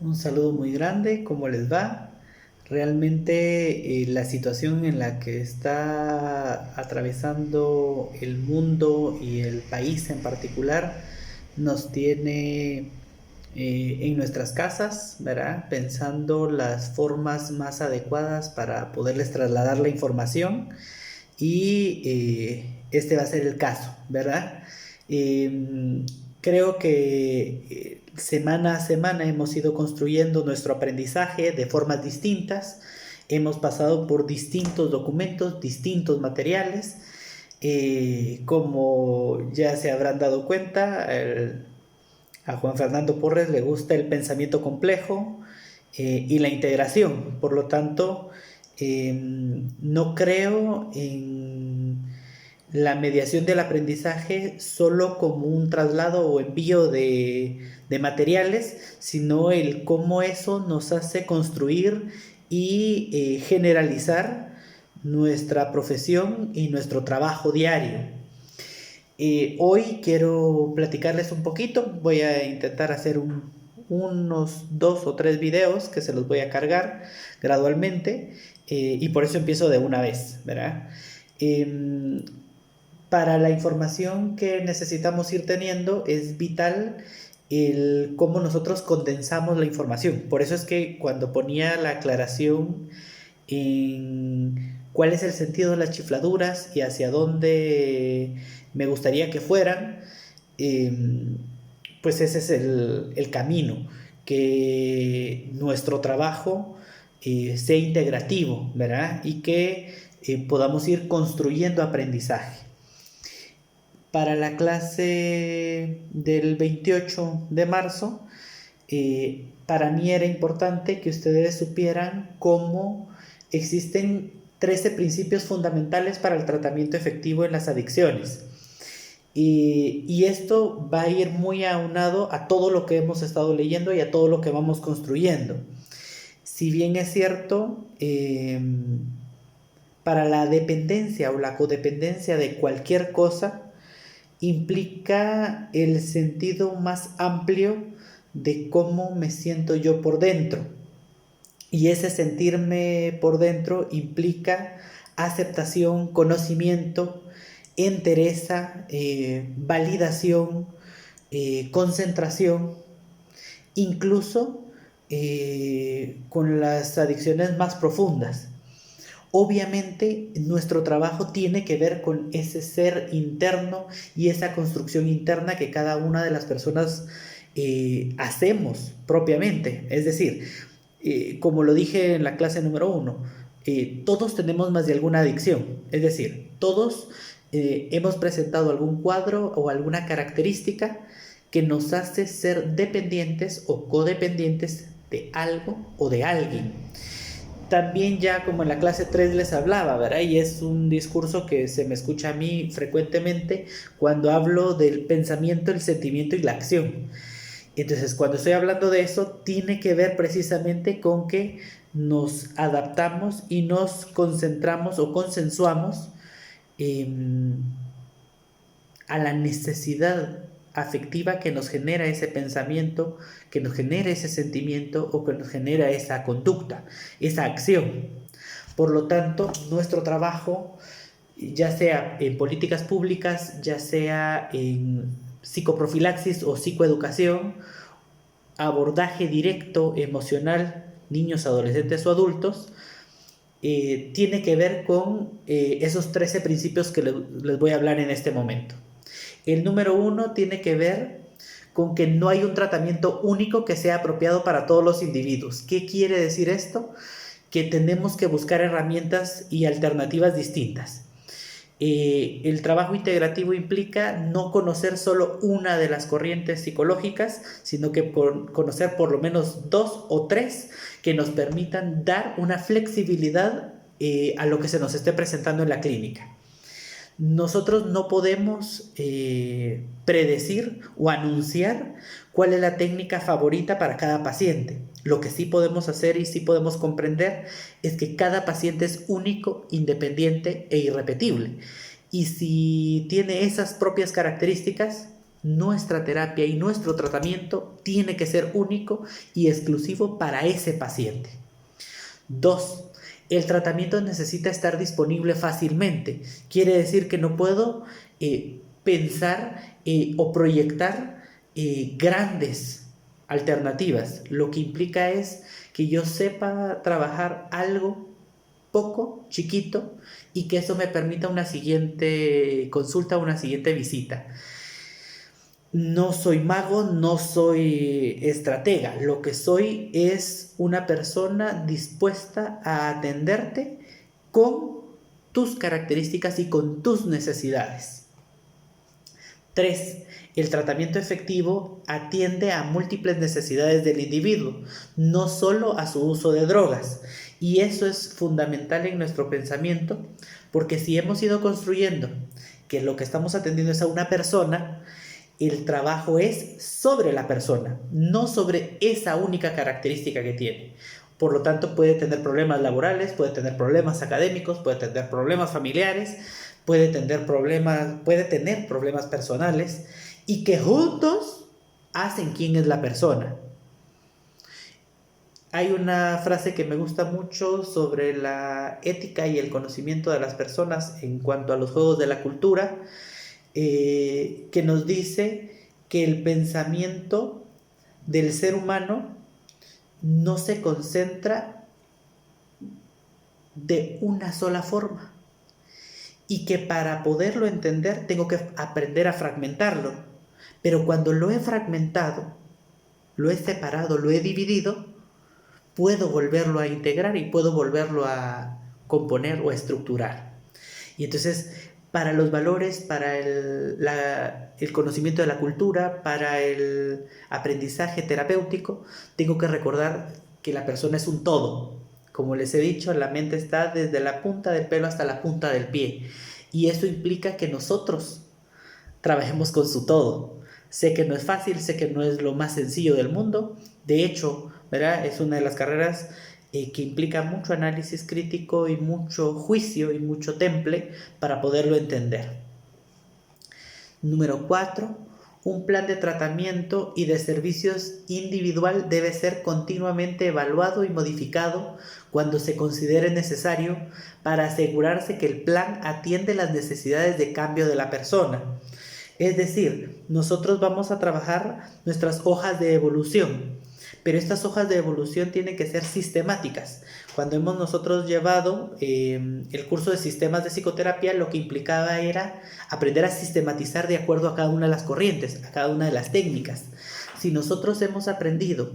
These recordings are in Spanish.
Un saludo muy grande, ¿cómo les va? Realmente la situación en la que está atravesando el mundo y el país en particular nos tiene en nuestras casas, ¿verdad? Pensando las formas más adecuadas para poderles trasladar la información y este va a ser el caso, ¿verdad? Eh, Creo que semana a semana hemos ido construyendo nuestro aprendizaje de formas distintas, hemos pasado por distintos documentos, distintos materiales, como ya se habrán dado cuenta, a Juan Fernando Porres le gusta el pensamiento complejo y la integración. Por lo tanto, no creo en la mediación del aprendizaje solo como un traslado o envío de materiales, sino el cómo eso nos hace construir y generalizar nuestra profesión y nuestro trabajo diario. Hoy quiero platicarles un poquito, voy a intentar hacer unos 2 o 3 videos que se los voy a cargar gradualmente y por eso empiezo de una vez, ¿verdad? Eh, para la información que necesitamos ir teniendo es vital el cómo nosotros condensamos la información. Por eso es que cuando ponía la aclaración en cuál es el sentido de las chifladuras y hacia dónde me gustaría que fueran, pues ese es el camino, que nuestro trabajo sea integrativo, ¿verdad? Y que podamos ir construyendo aprendizaje. Para la clase del 28 de marzo, para mí era importante que ustedes supieran cómo existen 13 principios fundamentales para el tratamiento efectivo en las adicciones. Y esto va a ir muy aunado a todo lo que hemos estado leyendo y a todo lo que vamos construyendo. Si bien es cierto, para la dependencia o la codependencia de cualquier cosa, implica el sentido más amplio de cómo me siento yo por dentro. Y ese sentirme por dentro implica aceptación, conocimiento, entereza, validación, concentración, incluso con las adicciones más profundas. Obviamente nuestro trabajo tiene que ver con ese ser interno y esa construcción interna que cada una de las personas hacemos propiamente. Es decir, como lo dije en la clase número 1, todos tenemos más de alguna adicción. Es decir, todos hemos presentado algún cuadro o alguna característica que nos hace ser dependientes o codependientes de algo o de alguien. También ya como en la clase 3 les hablaba, ¿verdad? Y es un discurso que se me escucha a mí frecuentemente cuando hablo del pensamiento, el sentimiento y la acción. Entonces, cuando estoy hablando de eso, tiene que ver precisamente con que nos adaptamos y nos concentramos o consensuamos eh, a la necesidad afectiva que nos genera ese pensamiento, que nos genera ese sentimiento o que nos genera esa conducta, esa acción. Por lo tanto, nuestro trabajo, ya sea en políticas públicas, ya sea en psicoprofilaxis o psicoeducación, abordaje directo emocional, niños, adolescentes o adultos, tiene que ver con esos 13 principios que les voy a hablar en este momento. El número 1 tiene que ver con que no hay un tratamiento único que sea apropiado para todos los individuos. ¿Qué quiere decir esto? Que tenemos que buscar herramientas y alternativas distintas. El trabajo integrativo implica no conocer solo una de las corrientes psicológicas, sino que conocer por lo menos 2 o 3 que nos permitan dar una flexibilidad a lo que se nos esté presentando en la clínica. Nosotros no podemos predecir o anunciar cuál es la técnica favorita para cada paciente. Lo que sí podemos hacer y sí podemos comprender es que cada paciente es único, independiente e irrepetible. Y si tiene esas propias características, nuestra terapia y nuestro tratamiento tiene que ser único y exclusivo para ese paciente. 2. El tratamiento necesita estar disponible fácilmente. Quiere decir que no puedo pensar o proyectar grandes alternativas. Lo que implica es que yo sepa trabajar algo poco, chiquito, y que eso me permita una siguiente consulta, una siguiente visita. No soy mago, no soy estratega. Lo que soy es una persona dispuesta a atenderte con tus características y con tus necesidades. 3. El tratamiento efectivo atiende a múltiples necesidades del individuo, no solo a su uso de drogas. Y eso es fundamental en nuestro pensamiento, porque si hemos ido construyendo que lo que estamos atendiendo es a una persona, el trabajo es sobre la persona, no sobre esa única característica que tiene. Por lo tanto, puede tener problemas laborales, puede tener problemas académicos, puede tener problemas familiares, puede tener problemas personales, y que juntos hacen quién es la persona. Hay una frase que me gusta mucho sobre la ética y el conocimiento de las personas en cuanto a los juegos de la cultura, que nos dice que el pensamiento del ser humano no se concentra de una sola forma, y que para poderlo entender tengo que aprender a fragmentarlo. Pero cuando lo he fragmentado, lo he separado, lo he dividido, puedo volverlo a integrar y puedo volverlo a componer o a estructurar. Y entonces, para los valores, para el conocimiento de la cultura, para el aprendizaje terapéutico, tengo que recordar que la persona es un todo. Como les he dicho, la mente está desde la punta del pelo hasta la punta del pie. Y eso implica que nosotros trabajemos con su todo. Sé que no es fácil, sé que no es lo más sencillo del mundo. De hecho, ¿verdad? Es una de las carreras que implica mucho análisis crítico y mucho juicio y mucho temple para poderlo entender. Número 4. Un plan de tratamiento y de servicios individual debe ser continuamente evaluado y modificado cuando se considere necesario para asegurarse que el plan atiende las necesidades de cambio de la persona. Es decir, nosotros vamos a trabajar nuestras hojas de evolución, pero estas hojas de evolución tienen que ser sistemáticas. Cuando hemos nosotros llevado el curso de sistemas de psicoterapia, lo que implicaba era aprender a sistematizar de acuerdo a cada una de las corrientes, a cada una de las técnicas. Si nosotros hemos aprendido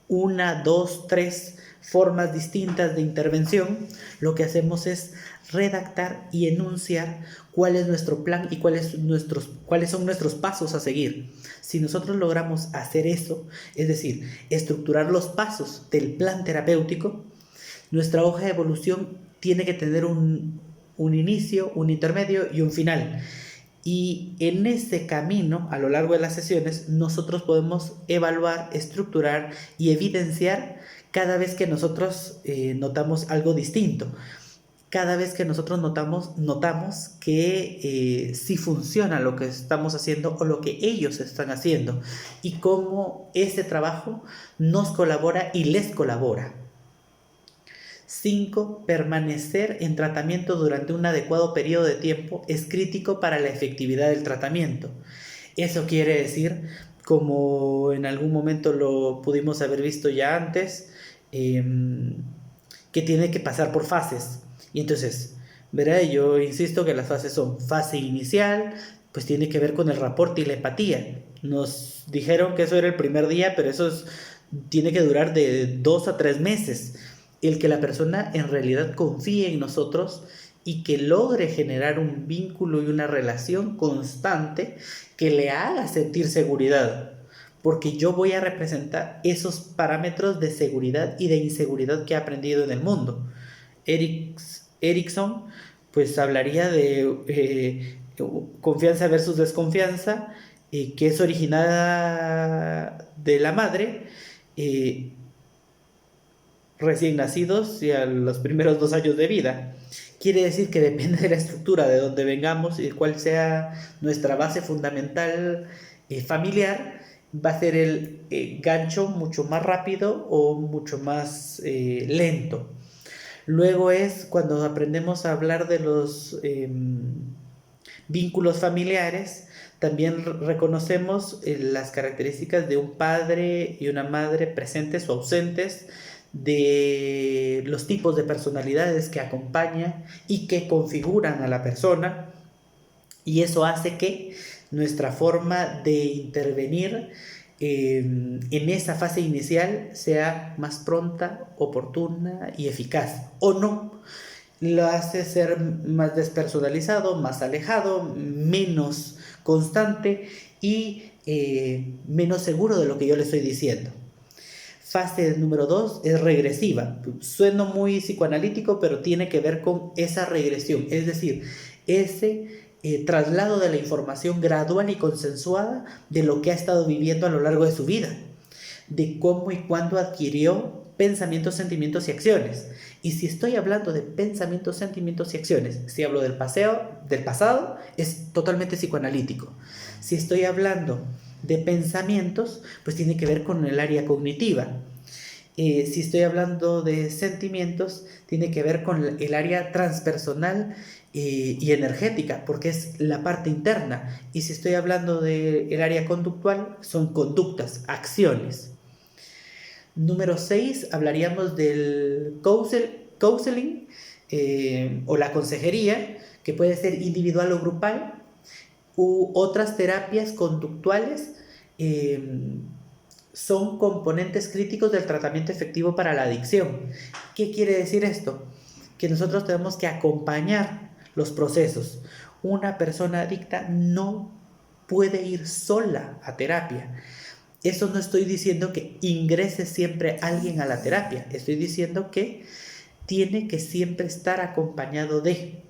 1, 2, 3 formas distintas de intervención, lo que hacemos es redactar y enunciar cuál es nuestro plan y cuáles son nuestros pasos a seguir. Si nosotros logramos hacer eso, es decir, estructurar los pasos del plan terapéutico, nuestra hoja de evolución tiene que tener un inicio, un intermedio y un final. Y en ese camino, a lo largo de las sesiones, nosotros podemos evaluar, estructurar y evidenciar cada vez que nosotros notamos algo distinto. Cada vez que nosotros notamos que sí funciona lo que estamos haciendo o lo que ellos están haciendo, y cómo ese trabajo nos colabora y les colabora. 5. Permanecer en tratamiento durante un adecuado periodo de tiempo es crítico para la efectividad del tratamiento. Eso quiere decir, como en algún momento lo pudimos haber visto ya antes, que tiene que pasar por fases. Y entonces, ¿verdad? Yo insisto que las fases son: fase inicial, pues tiene que ver con el rapport y la empatía. Nos dijeron que eso era el primer día, pero tiene que durar de 2 a 3 meses. El que la persona en realidad confíe en nosotros y que logre generar un vínculo y una relación constante que le haga sentir seguridad, porque yo voy a representar esos parámetros de seguridad y de inseguridad que he aprendido en el mundo. Erikson pues hablaría de confianza versus desconfianza, que es originada de la madre, recién nacidos y a los primeros 2 años de vida. Quiere decir que depende de la estructura de donde vengamos y cuál sea nuestra base fundamental familiar, va a ser el gancho mucho más rápido o mucho más lento. Luego es cuando aprendemos a hablar de los vínculos familiares, también reconocemos las características de un padre y una madre presentes o ausentes, de los tipos de personalidades que acompañan y que configuran a la persona, y eso hace que nuestra forma de intervenir en esa fase inicial sea más pronta, oportuna y eficaz, o no. Lo hace ser más despersonalizado, más alejado, menos constante y menos seguro de lo que yo le estoy diciendo. Fase número 2 es regresiva. Sueno muy psicoanalítico, pero tiene que ver con esa regresión, es decir, ese traslado de la información gradual y consensuada de lo que ha estado viviendo a lo largo de su vida, de cómo y cuándo adquirió pensamientos, sentimientos y acciones. Y si estoy hablando de pensamientos, sentimientos y acciones, si hablo del pasado, es totalmente psicoanalítico. Si estoy hablando de pensamientos, pues tiene que ver con el área cognitiva. Si estoy hablando de sentimientos, tiene que ver con el área transpersonal y energética, porque es la parte interna. Y si estoy hablando del área conductual, son conductas, acciones. Número 6, hablaríamos del counseling o la consejería, que puede ser individual o grupal, u otras terapias conductuales. Son componentes críticos del tratamiento efectivo para la adicción. ¿Qué quiere decir esto? Que nosotros tenemos que acompañar los procesos. Una persona adicta no puede ir sola a terapia. Eso no estoy diciendo que ingrese siempre alguien a la terapia. Estoy diciendo que tiene que siempre estar acompañado de.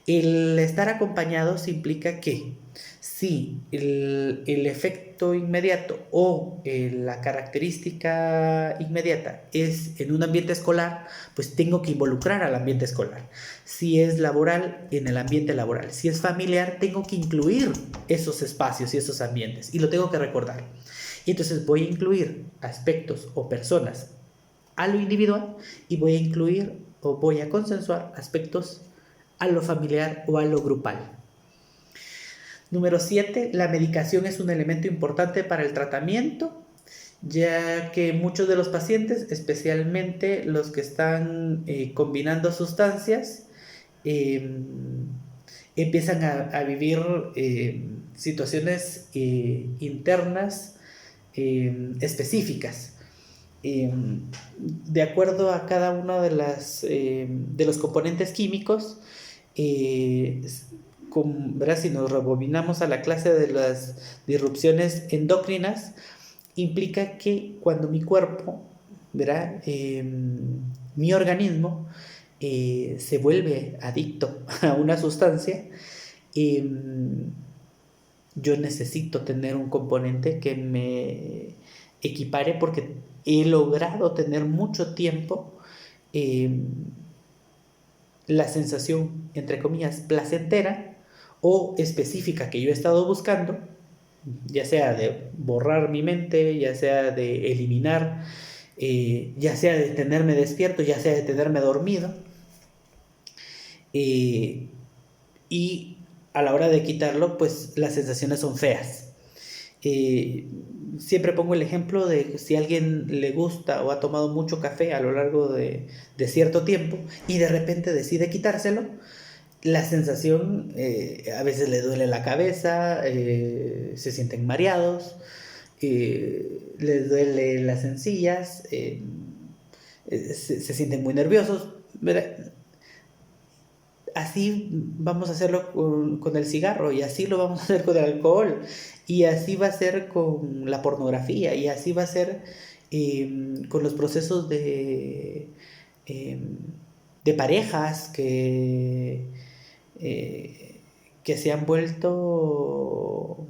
El estar acompañados implica que si el efecto inmediato o la característica inmediata es en un ambiente escolar, pues tengo que involucrar al ambiente escolar. Si es laboral, en el ambiente laboral. Si es familiar, tengo que incluir esos espacios y esos ambientes. Y lo tengo que recordar. Y entonces voy a incluir aspectos o personas a lo individual y voy a incluir o voy a consensuar aspectos a lo familiar o a lo grupal. Número 7, la medicación es un elemento importante para el tratamiento, ya que muchos de los pacientes, especialmente los que están combinando sustancias, eh, empiezan a vivir situaciones internas específicas. De acuerdo a cada uno de los componentes químicos, ¿verdad? Si nos rebobinamos a la clase de las disrupciones endocrinas, implica que cuando mi cuerpo, ¿verdad? Mi organismo se vuelve adicto a una sustancia, yo necesito tener un componente que me equipare, porque he logrado tener mucho tiempo la sensación, entre comillas, placentera o específica que yo he estado buscando, ya sea de borrar mi mente, ya sea de eliminar, ya sea de tenerme despierto, ya sea de tenerme dormido, y a la hora de quitarlo, pues las sensaciones son feas. Siempre pongo el ejemplo de si a alguien le gusta o ha tomado mucho café a lo largo de cierto tiempo y de repente decide quitárselo, la sensación a veces le duele la cabeza, se sienten mareados, les duele las encías, se sienten muy nerviosos, ¿verdad? Así vamos a hacerlo con el cigarro, y así lo vamos a hacer con el alcohol, y así va a ser con la pornografía, y así va a ser con los procesos eh, de parejas que se han vuelto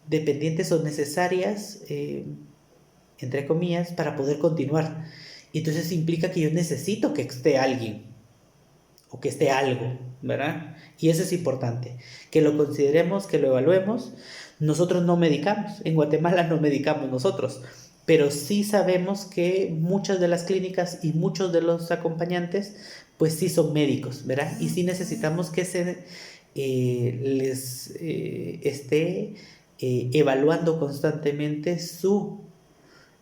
dependientes o necesarias entre comillas, para poder continuar. Y entonces implica que yo necesito que esté alguien o que esté algo, ¿verdad? Y eso es importante, que lo consideremos, que lo evaluemos. Nosotros no medicamos, en Guatemala no medicamos nosotros, pero sí sabemos que muchas de las clínicas y muchos de los acompañantes, pues sí son médicos, ¿verdad? Y sí necesitamos que se les esté evaluando constantemente su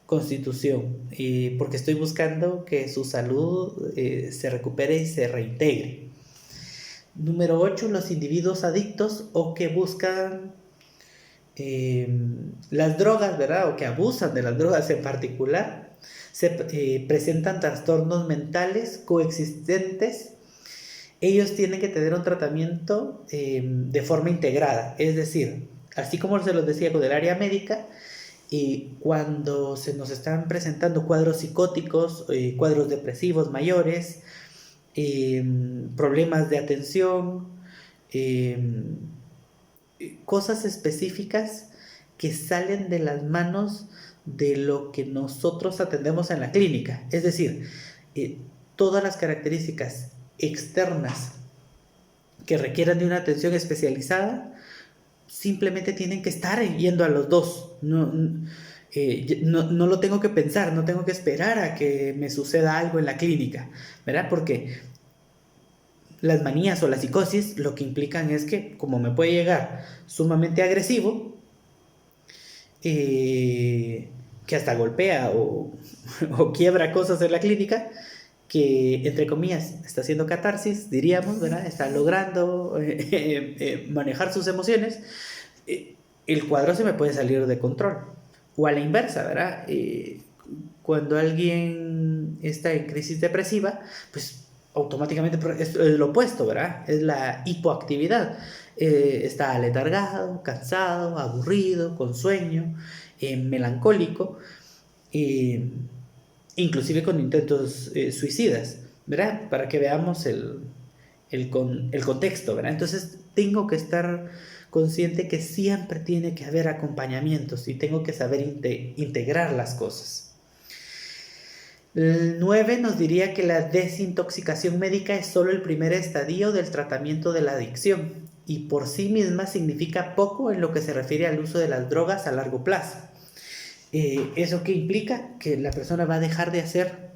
constitución, porque estoy buscando que su salud se recupere y se reintegre. Número 8, los individuos adictos o que buscan las drogas, ¿verdad? O que abusan de las drogas en particular, se presentan trastornos mentales coexistentes. Ellos tienen que tener un tratamiento de forma integrada, es decir, así como se los decía con el área médica, y cuando se nos están presentando cuadros psicóticos, cuadros depresivos mayores, problemas de atención, cosas específicas que salen de las manos de lo que nosotros atendemos en la clínica. Es decir, todas las características externas que requieran de una atención especializada simplemente tienen que estar yendo a los dos. No lo tengo que pensar, no tengo que esperar a que me suceda algo en la clínica, ¿verdad? Porque las manías o la psicosis lo que implican es que, como me puede llegar sumamente agresivo, que hasta golpea o quiebra cosas en la clínica, que entre comillas está haciendo catarsis, diríamos, ¿verdad? Está logrando manejar sus emociones, el cuadro se me puede salir de control. O a la inversa, ¿verdad? Cuando alguien está en crisis depresiva, pues automáticamente es lo opuesto, ¿verdad? Es la hipoactividad. Está aletargado, cansado, aburrido, con sueño, melancólico, inclusive con intentos suicidas, ¿verdad? Para que veamos el contexto, ¿verdad? Entonces tengo que estar consciente que siempre tiene que haber acompañamientos y tengo que saber integrar las cosas. El 9 nos diría que la desintoxicación médica es solo el primer estadio del tratamiento de la adicción y por sí misma significa poco en lo que se refiere al uso de las drogas a largo plazo. ¿Eso qué implica? Que la persona va a dejar de hacer,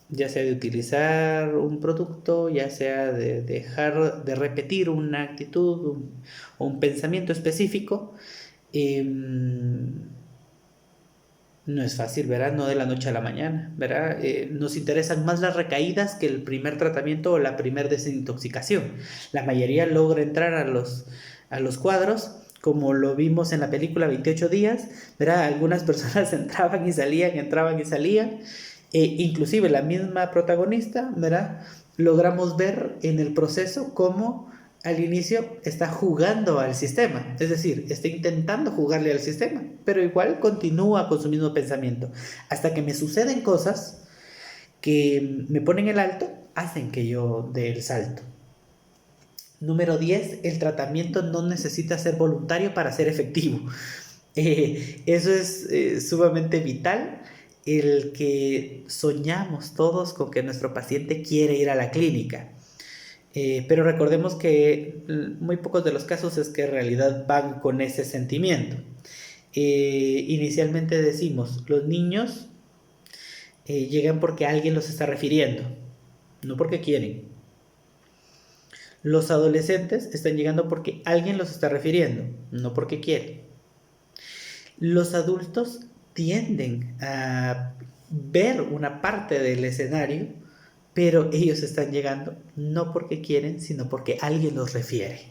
ya sea de utilizar un producto, ya sea de dejar de repetir una actitud o un pensamiento específico. No es fácil, ¿verdad? No de la noche a la mañana, ¿verdad? Nos interesan más las recaídas que el primer tratamiento o la primer desintoxicación. La mayoría logra entrar a los cuadros, como lo vimos en la película 28 días, ¿verdad? Algunas personas entraban y salían, inclusive la misma protagonista, ¿verdad? Logramos ver en el proceso cómo al inicio está jugando al sistema, es decir, está intentando jugarle al sistema, pero igual continúa con su mismo pensamiento, hasta que me suceden cosas que me ponen el alto, hacen que yo dé el salto. Número 10, el tratamiento no necesita ser voluntario para ser efectivo. Eso es sumamente vital, el que soñamos todos con que nuestro paciente quiere ir a la clínica. Pero recordemos que muy pocos de los casos es que en realidad van con ese sentimiento. Inicialmente decimos, los niños llegan porque alguien los está refiriendo, no porque quieren. Los adolescentes están llegando porque alguien los está refiriendo, no porque quieren. Los adultos tienden a ver una parte del escenario, pero ellos están llegando no porque quieren, sino porque alguien los refiere.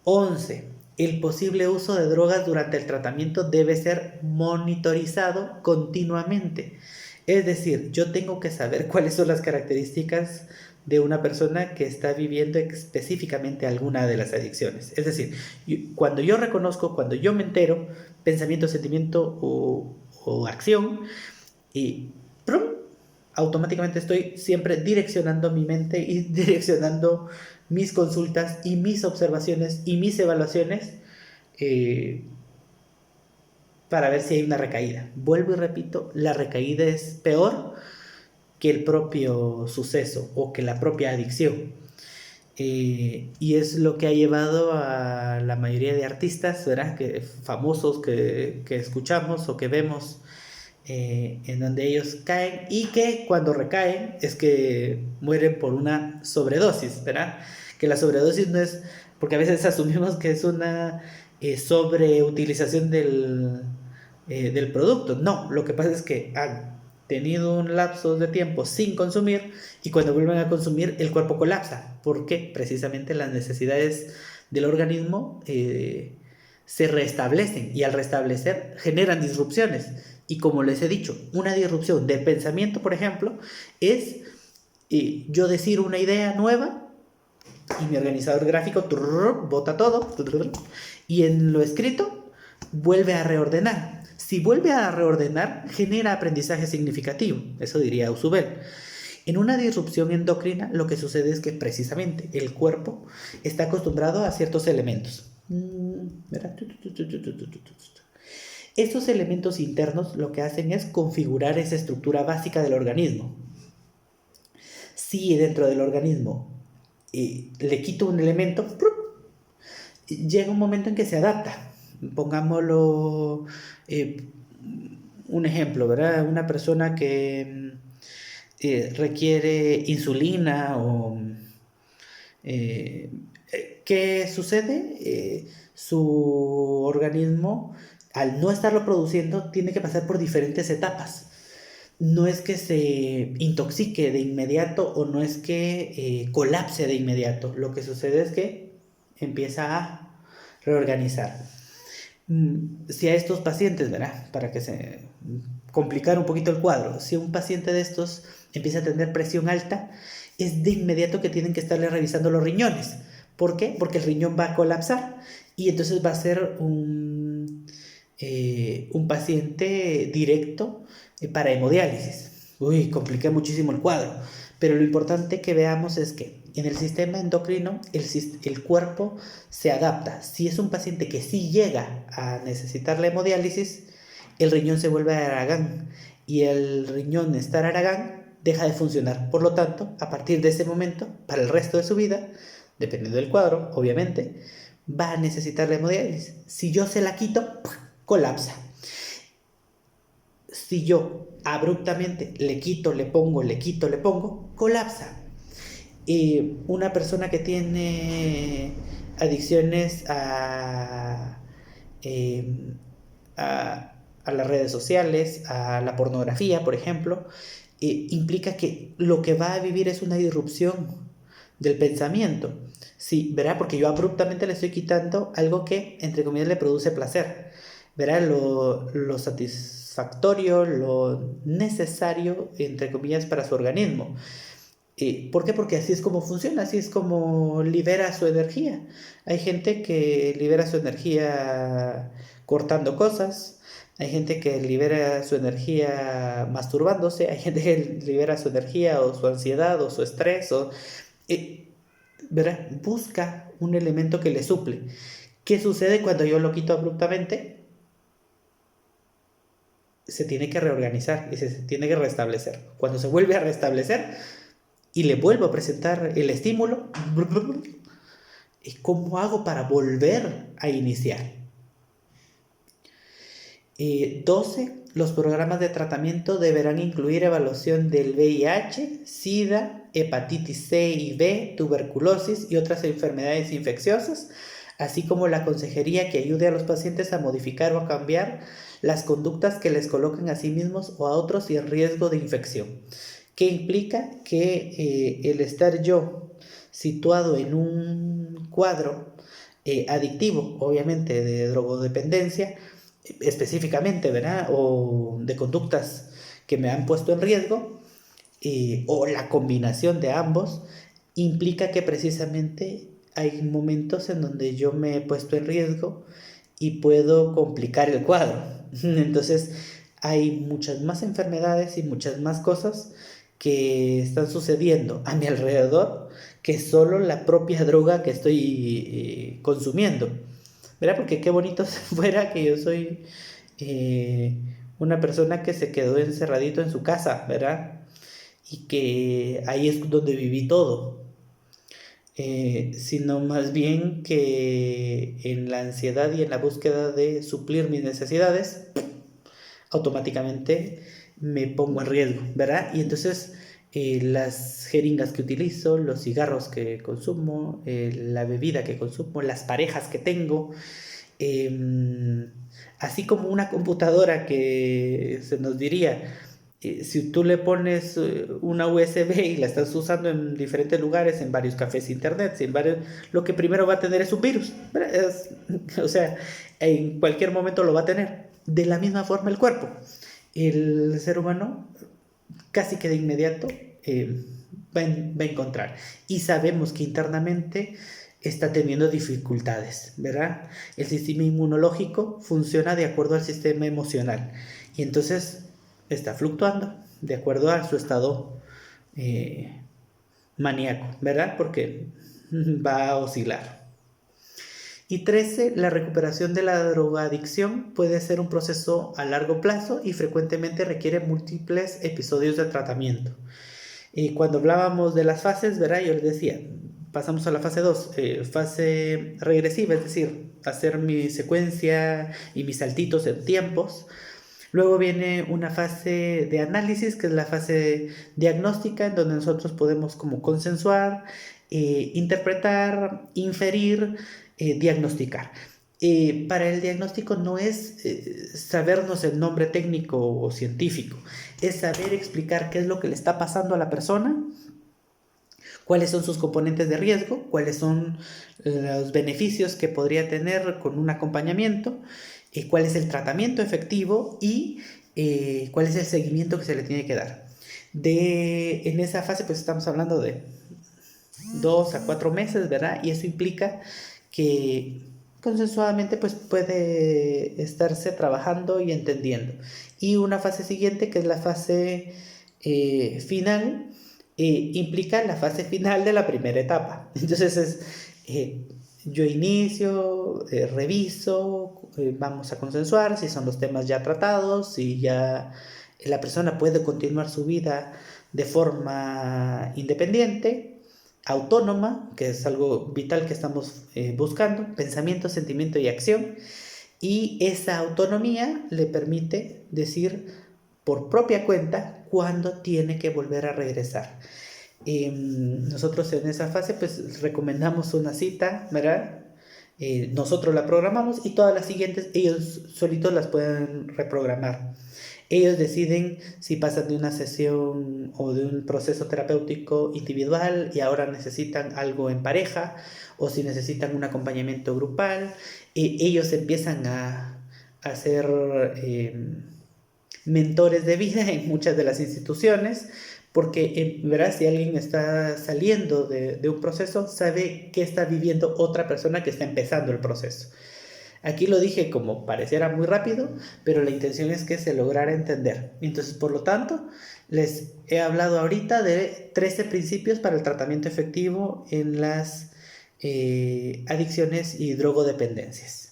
11. El posible uso de drogas durante el tratamiento debe ser monitorizado continuamente. Es decir, yo tengo que saber cuáles son las características de una persona que está viviendo específicamente alguna de las adicciones. Es decir, cuando yo reconozco, cuando yo me entero, pensamiento, sentimiento o acción, y ¡prum!, automáticamente estoy siempre direccionando mi mente y direccionando mis consultas y mis observaciones y mis evaluaciones para ver si hay una recaída. Vuelvo y repito, la recaída es peor que el propio suceso o que la propia adicción. Y es lo que ha llevado a la mayoría de artistas, ¿verdad? Famosos que escuchamos o que vemos, en donde ellos caen y que cuando recaen es que mueren por una sobredosis, ¿verdad? Que la sobredosis no es, porque a veces asumimos que es una sobreutilización del producto. No, lo que pasa es que han tenido un lapso de tiempo sin consumir y cuando vuelven a consumir el cuerpo colapsa, porque precisamente las necesidades del organismo se restablecen y al restablecer generan disrupciones. Y como les he dicho, una disrupción del pensamiento, por ejemplo, es yo decir una idea nueva y mi organizador gráfico bota todo y en lo escrito vuelve a reordenar. Si vuelve a reordenar, genera aprendizaje significativo, eso diría Ausubel. En una disrupción endocrina lo que sucede es que precisamente el cuerpo está acostumbrado a ciertos elementos. Estos elementos internos lo que hacen es configurar esa estructura básica del organismo. Si dentro del organismo le quito un elemento, llega un momento en que se adapta. Pongámoslo, un ejemplo, ¿verdad? Una persona que requiere insulina o... ¿qué sucede? Su organismo, al no estarlo produciendo, tiene que pasar por diferentes etapas. No es que se intoxique de inmediato o no es que colapse de inmediato. Lo que sucede es que empieza a reorganizar. Si a estos pacientes, ¿verdad? Para que se complicar un poquito el cuadro, si un paciente de estos empieza a tener presión alta, es de inmediato que tienen que estarle revisando los riñones. ¿Por qué? Porque el riñón va a colapsar y entonces va a ser un paciente directo para hemodiálisis. Uy, compliqué muchísimo el cuadro. Pero lo importante que veamos es que en el sistema endocrino el cuerpo se adapta. Si es un paciente que sí llega a necesitar la hemodiálisis, el riñón se vuelve aragán y el riñón estar aragán deja de funcionar. Por lo tanto, a partir de ese momento, para el resto de su vida, dependiendo del cuadro, obviamente, va a necesitar la hemodiálisis. Si yo se la quito, colapsa. Si yo abruptamente le quito, le pongo, le quito, le pongo, colapsa. Una persona que tiene adicciones a las redes sociales, a la pornografía, por ejemplo, implica que lo que va a vivir es una disrupción del pensamiento. Sí, ¿verdad? Porque yo abruptamente le estoy quitando algo que, entre comillas, le produce placer. ¿Verdad? Lo satisfactorio, lo necesario, entre comillas, para su organismo. ¿Por qué? Porque así es como funciona, así es como libera su energía. Hay gente que libera su energía cortando cosas, hay gente que libera su energía masturbándose, hay gente que libera su energía o su ansiedad o su estrés, ¿verdad? Busca un elemento que le suple. ¿Qué sucede cuando yo lo quito abruptamente? Se tiene que reorganizar y se tiene que restablecer. Cuando se vuelve a restablecer y le vuelvo a presentar el estímulo, ¿cómo hago para volver a iniciar? 12. Los programas de tratamiento deberán incluir evaluación del VIH, SIDA, hepatitis C y B, tuberculosis y otras enfermedades infecciosas, así como la consejería que ayude a los pacientes a modificar o a cambiar las conductas que les colocan a sí mismos o a otros en riesgo de infección. ¿Qué implica? Que el estar yo situado en un cuadro adictivo, obviamente de drogodependencia, específicamente, ¿verdad? O de conductas que me han puesto en riesgo, o la combinación de ambos, implica que precisamente hay momentos en donde yo me he puesto en riesgo y puedo complicar el cuadro. Entonces hay muchas más enfermedades y muchas más cosas que están sucediendo a mi alrededor que solo la propia droga que estoy consumiendo. ¿Verdad? Porque qué bonito fuera que yo soy una persona que se quedó encerradito en su casa, ¿verdad? Y que ahí es donde viví todo. Sino más bien que en la ansiedad y en la búsqueda de suplir mis necesidades, automáticamente me pongo en riesgo, ¿verdad? Y entonces las jeringas que utilizo, los cigarros que consumo, la bebida que consumo, las parejas que tengo, eh, así como una computadora que se nos diría, si tú le pones una USB y la estás usando en diferentes lugares, en varios cafés internet, en varios, lo que primero va a tener es un virus. O sea, en cualquier momento lo va a tener. De la misma forma el cuerpo. El ser humano casi que de inmediato va a encontrar. Y sabemos que internamente está teniendo dificultades, ¿verdad? El sistema inmunológico funciona de acuerdo al sistema emocional y entonces está fluctuando de acuerdo a su estado eh, maníaco, ¿verdad? Porque va a oscilar. Y 13, la recuperación de la drogadicción puede ser un proceso a largo plazo y frecuentemente requiere múltiples episodios de tratamiento. Y cuando hablábamos de las fases, ¿verdad? Yo les decía, pasamos a la fase 2, fase regresiva, es decir, hacer mi secuencia y mis saltitos en tiempos. Luego viene una fase de análisis, que es la fase diagnóstica, en donde nosotros podemos como consensuar, interpretar, inferir, diagnosticar. Para el diagnóstico no es sabernos el nombre técnico o científico, es saber explicar qué es lo que le está pasando a la persona, cuáles son sus componentes de riesgo, cuáles son los beneficios que podría tener con un acompañamiento, cuál es el tratamiento efectivo y cuál es el seguimiento que se le tiene que dar. En esa fase pues estamos hablando de 2 a 4 meses, ¿verdad? Y eso implica que consensuadamente pues puede estarse trabajando y entendiendo. Y una fase siguiente, que es la fase final, implica la fase final de la primera etapa. Entonces yo inicio, reviso, vamos a consensuar si son los temas ya tratados, si ya la persona puede continuar su vida de forma independiente, autónoma, que es algo vital que estamos buscando, pensamiento, sentimiento y acción. Y esa autonomía le permite decir por propia cuenta cuándo tiene que volver a regresar. Nosotros en esa fase pues recomendamos una cita, ¿verdad? Nosotros la programamos y todas las siguientes ellos solitos las pueden reprogramar. Ellos deciden si pasan de una sesión o de un proceso terapéutico individual y ahora necesitan algo en pareja o si necesitan un acompañamiento grupal. Ellos empiezan a ser mentores de vida en muchas de las instituciones porque verás, si alguien está saliendo de un proceso, sabe que está viviendo otra persona que está empezando el proceso. Aquí lo dije como pareciera muy rápido, pero la intención es que se lograra entender. Entonces, por lo tanto, les he hablado ahorita de 13 principios para el tratamiento efectivo en las adicciones y drogodependencias.